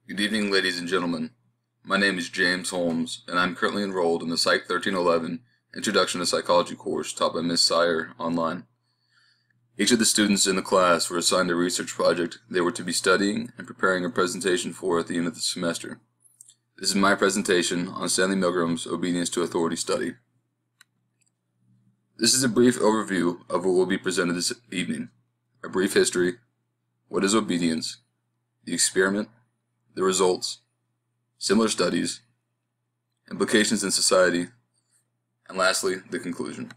Good evening, ladies and gentlemen. My name is James Holmes, and I'm currently enrolled in the Psych 1311 Introduction to Psychology course taught by Ms. Sire online. Each of the students in the class were assigned a research project they were to be studying and preparing a presentation for at the end of the semester. This is my presentation on Stanley Milgram's Obedience to Authority study. This is a brief overview of what will be presented this evening. A brief history, what is obedience, the experiment, the results, similar studies, implications in society, and lastly, the conclusion.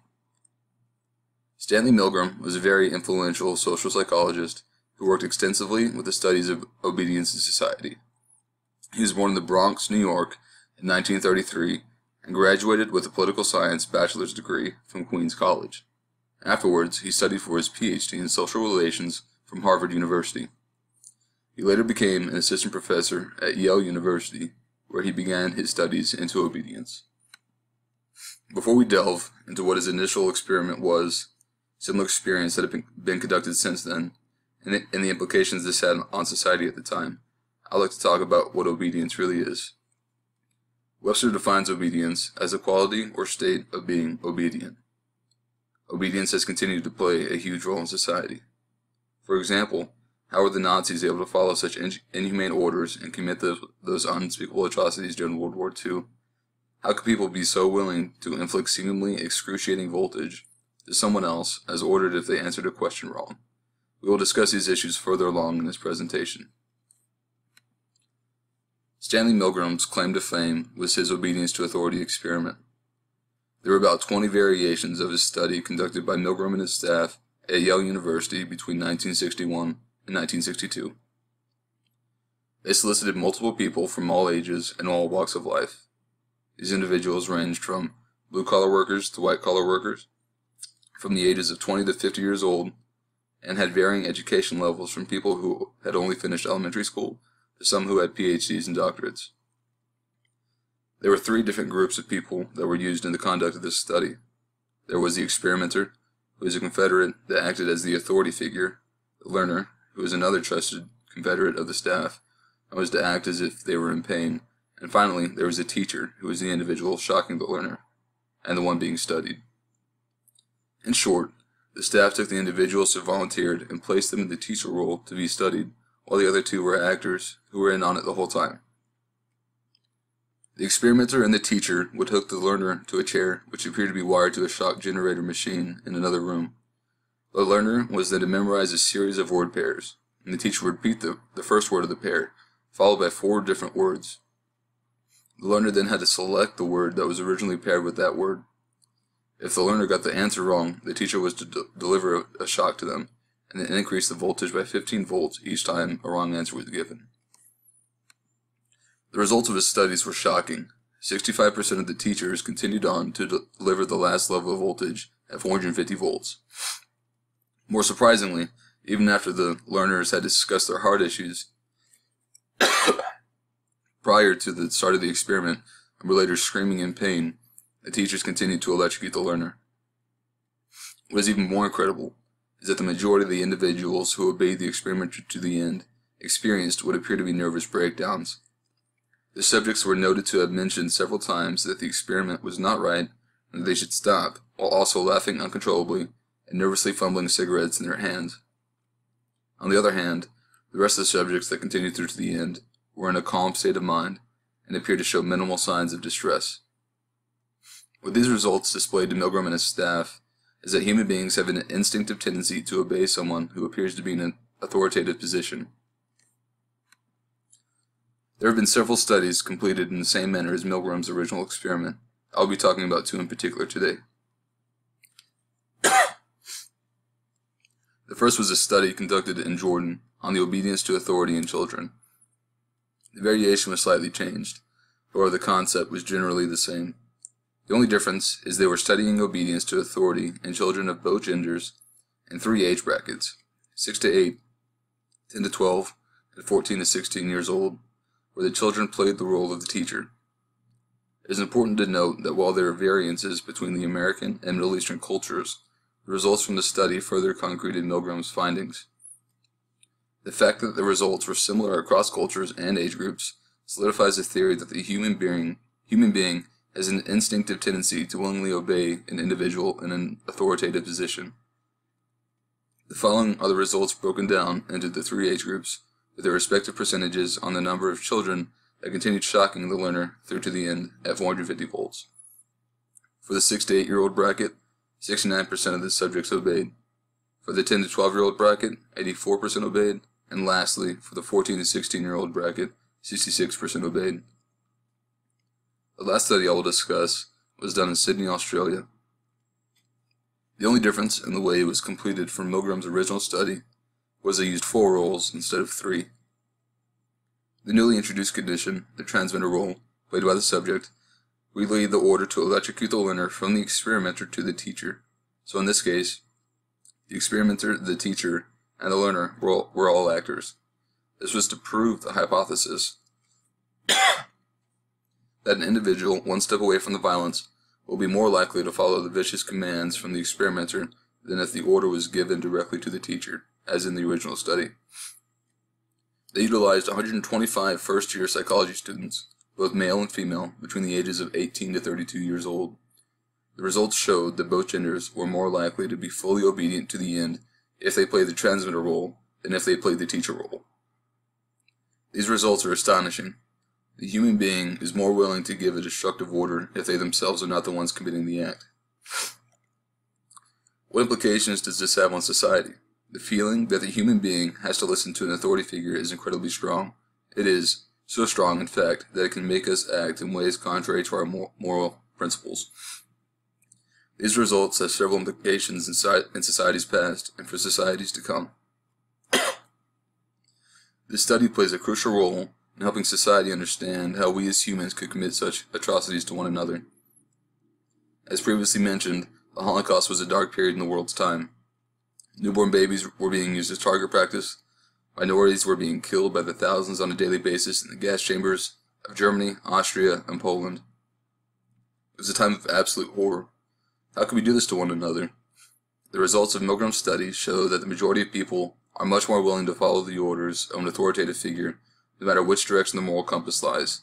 Stanley Milgram was a very influential social psychologist who worked extensively with the studies of obedience in society. He was born in the Bronx, New York in 1933 and graduated with a political science bachelor's degree from Queens College. Afterwards, he studied for his PhD in social relations from Harvard University. He later became an assistant professor at Yale University, where he began his studies into obedience. Before we delve into what his initial experiment was, similar experiments that have been conducted since then, and the implications this had on society at the time, I'd like to talk about what obedience really is. Webster defines obedience as a quality or state of being obedient. Obedience has continued to play a huge role in society. For example, how were the Nazis able to follow such inhumane orders and commit those unspeakable atrocities during World War II? How could people be so willing to inflict seemingly excruciating voltage to someone else as ordered if they answered a question wrong? We will discuss these issues further along in this presentation. Stanley Milgram's claim to fame was his obedience to authority experiment. There were about 20 variations of his study conducted by Milgram and his staff at Yale University between 1961 and 1962. They solicited multiple people from all ages and all walks of life. These individuals ranged from blue-collar workers to white-collar workers, from the ages of 20 to 50 years old, and had varying education levels from people who had only finished elementary school to some who had PhDs and doctorates. There were three different groups of people that were used in the conduct of this study. There was the experimenter, who was a confederate that acted as the authority figure, the learner, who was another trusted confederate of the staff, and was to act as if they were in pain, and finally there was a teacher, who was the individual shocking the learner, and the one being studied. In short, the staff took the individuals who volunteered and placed them in the teacher role to be studied, while the other two were actors who were in on it the whole time. The experimenter and the teacher would hook the learner to a chair which appeared to be wired to a shock generator machine in another room. The learner was then to memorize a series of word pairs, and the teacher would repeat the first word of the pair, followed by 4 different words. The learner then had to select the word that was originally paired with that word. If the learner got the answer wrong, the teacher was to deliver a shock to them, and then increase the voltage by 15 volts each time a wrong answer was given. The results of his studies were shocking. 65% of the teachers continued on to deliver the last level of voltage at 450 volts. More surprisingly, even after the learners had discussed their heart issues prior to the start of the experiment and were later screaming in pain, the teachers continued to electrocute the learner. What is even more incredible is that the majority of the individuals who obeyed the experimenter to the end experienced what appeared to be nervous breakdowns. The subjects were noted to have mentioned several times that the experiment was not right and that they should stop, while also laughing uncontrollably and nervously fumbling cigarettes in their hands. On the other hand, the rest of the subjects that continued through to the end were in a calm state of mind and appeared to show minimal signs of distress. What these results displayed to Milgram and his staff is that human beings have an instinctive tendency to obey someone who appears to be in an authoritative position. There have been several studies completed in the same manner as Milgram's original experiment. I'll be talking about 2 in particular today. The first was a study conducted in Jordan on the obedience to authority in children. The variation was slightly changed, however the concept was generally the same. The only difference is they were studying obedience to authority in children of both genders in 3 age brackets, 6 to 8, 10 to 12, and 14 to 16 years old, where the children played the role of the teacher. It is important to note that while there are variances between the American and Middle Eastern cultures, the results from the study further concreted Milgram's findings. The fact that the results were similar across cultures and age groups solidifies the theory that the human being has an instinctive tendency to willingly obey an individual in an authoritative position. The following are the results broken down into the three age groups, with their respective percentages on the number of children that continued shocking the learner through to the end at 450 volts. For the 6 to 8-year-old bracket, 69% of the subjects obeyed. For the 10 to 12-year-old bracket, 84% obeyed. And lastly, for the 14 to 16-year-old bracket, 66% obeyed. The last study I will discuss was done in Sydney, Australia. The only difference in the way it was completed from Milgram's original study was they used 4 roles instead of 3. The newly introduced condition, the transmitter role, played by the subject, relayed the order to electrocute the learner from the experimenter to the teacher. So in this case, the experimenter, the teacher, and the learner were all actors. This was to prove the hypothesis that an individual one step away from the violence will be more likely to follow the vicious commands from the experimenter than if the order was given directly to the teacher, as in the original study. They utilized 125 first-year psychology students, both male and female, between the ages of 18 to 32 years old. The results showed that both genders were more likely to be fully obedient to the end if they played the transmitter role than if they played the teacher role. These results are astonishing. The human being is more willing to give a destructive order if they themselves are not the ones committing the act. What implications does this have on society? The feeling that the human being has to listen to an authority figure is incredibly strong. It is so strong, in fact, that it can make us act in ways contrary to our moral principles. These results have several implications in societies past and for societies to come. This study plays a crucial role in helping society understand how we as humans could commit such atrocities to one another. As previously mentioned, the Holocaust was a dark period in the world's time. Newborn babies were being used as target practice. Minorities were being killed by the thousands on a daily basis in the gas chambers of Germany, Austria, and Poland. It was a time of absolute horror. How could we do this to one another? The results of Milgram's study show that the majority of people are much more willing to follow the orders of an authoritative figure, no matter which direction the moral compass lies,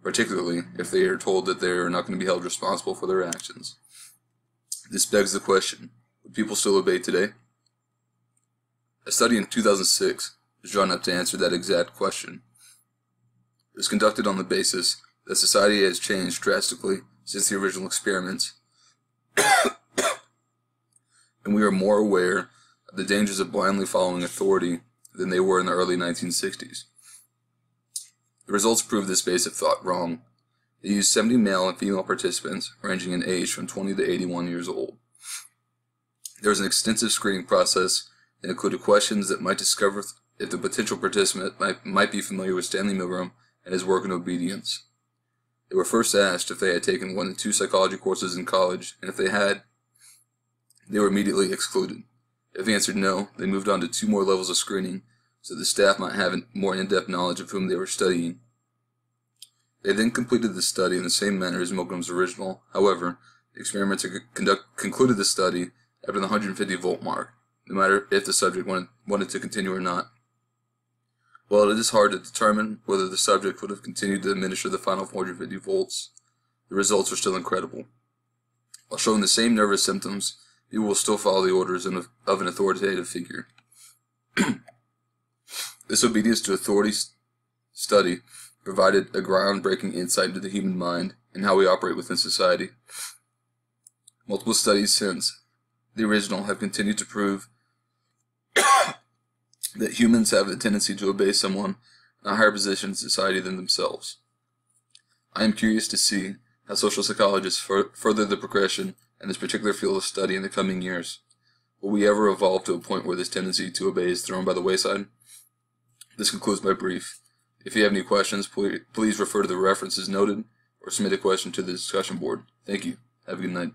particularly if they are told that they are not going to be held responsible for their actions. This begs the question, would people still obey today? A study in 2006 was drawn up to answer that exact question. It was conducted on the basis that society has changed drastically since the original experiments, and we are more aware of the dangers of blindly following authority than they were in the early 1960s. The results proved this basic thought wrong. They used 70 male and female participants ranging in age from 20 to 81 years old. There was an extensive screening process that included questions that might discover if the potential participant might be familiar with Stanley Milgram and his work in obedience. They were first asked if they had taken 1 to 2 psychology courses in college, and if they had, they were immediately excluded. If they answered no, they moved on to 2 more levels of screening, so the staff might have more in-depth knowledge of whom they were studying. They then completed the study in the same manner as Milgram's original. However, the experimenter concluded the study after the 150-volt mark, no matter if the subject wanted to continue or not. While it is hard to determine whether the subject would have continued to administer the final 450 volts, the results are still incredible. While showing the same nervous symptoms, people will still follow the orders of an authoritative figure. This obedience to authority study provided a groundbreaking insight into the human mind and how we operate within society. Multiple studies since the original have continued to prove that humans have a tendency to obey someone in a higher position in society than themselves. I am curious to see how social psychologists further the progression in this particular field of study in the coming years. Will we ever evolve to a point where this tendency to obey is thrown by the wayside? This concludes my brief. If you have any questions, please refer to the references noted or submit a question to the discussion board. Thank you. Have a good night.